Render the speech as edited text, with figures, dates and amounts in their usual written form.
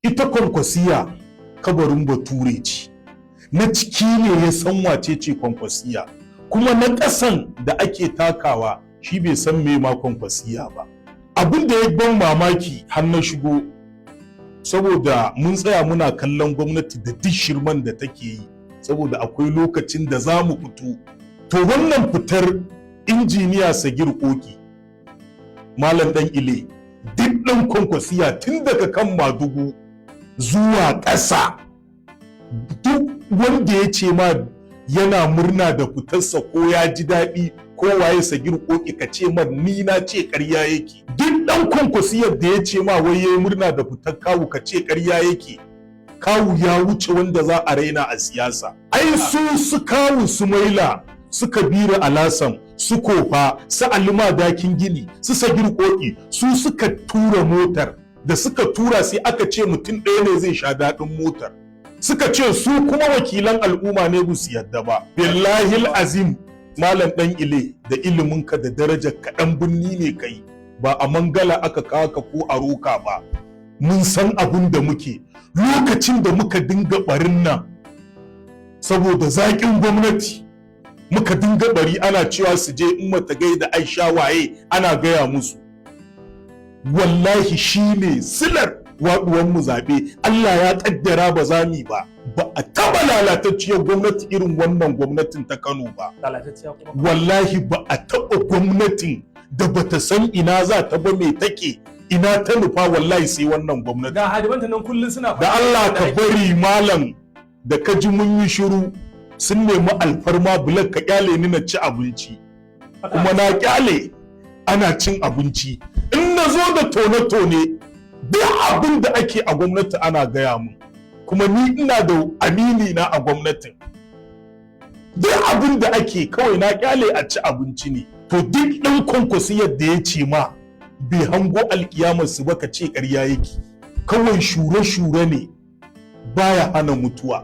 ita Kwankwasiyya kabarin bature ce, na ciki ne ya san wace ce Kwankwasiyya, kuma na ƙasan da ake takawa shi bai san me ma Kwankwasiyya ba. Abin da ya ban mamaki har na shigo, saboda mun tsaya muna kallon gwamnati da duk shirman da take yi, saboda akwai lokacin da za mu fito. To wannan fitar injiniya Sagir Koki, Malam Dan Ile, duk ɗan Kwankwasiyya tun daga kan Madugu zuwa ƙasa, duk wanda ya ce ma yana murna da fitarsa ko ya ji daɗi ko waye Sagir Koki, ka ce ma ni na ce ƙarya yake. Duk ɗan Kwankwasiyyar da ya ce ma wai yayi murna da fitar kawu, ka ce ƙarya yake. Kawu ya wuce wanda za a raina a siyasa. Ai su kawu su Maila, su Kabiru Alasan, su Kofa, su Alima Dakin Gini, su Sagir Koki, su suka tura motar. Da suka tura sai aka ce mutum ɗaya ne zai sha daɗin motar. Suka ce su kuma wakilan al'umma ne ba su yadda ba. Billahil azim, Malam Dan Ile, da iliminka da darajar kaɗan binni ne kai, ba a mangala aka kaka ko a roka ba. Mun san abin da muke, lokacin da muka dinga barin nan saboda zaƙin gwamnati, muka dinga bari ana cewa su je in mata gaida Aisha waye ana gaya musu. Wallahi shine silar waɗuwan mu zaɓe. Allah ya ƙaddara ba za mu ba. Ba a taɓa lalatacciyar gwamnati irin wannan gwamnatin ta Kano ba. Wallahi ba a taɓa gwamnatin da bata san ina za ta ba me take, ina ta nufa, wallahi sai wannan gwamnati. Ga hadimanta nan kullun suna da Allah ka bari malam, da ka ji mun yi shiru sun nemi alfarma bulak ka kyale ni na ci abinci, kuma na kyale ana cin abinci. In na zo da tone-tone duk abin da ake a gwamnati ana gaya mun, kuma ni ina da amini na a gwamnatin. Duk abin da ake kawai na kyale a ci abinci ne. To duk ɗan Kwankwasiyyar da ya ce ma bai hango alkiyamar su ba, ka ce ƙarya yake. Kawai shure-shure ne baya hana mutuwa.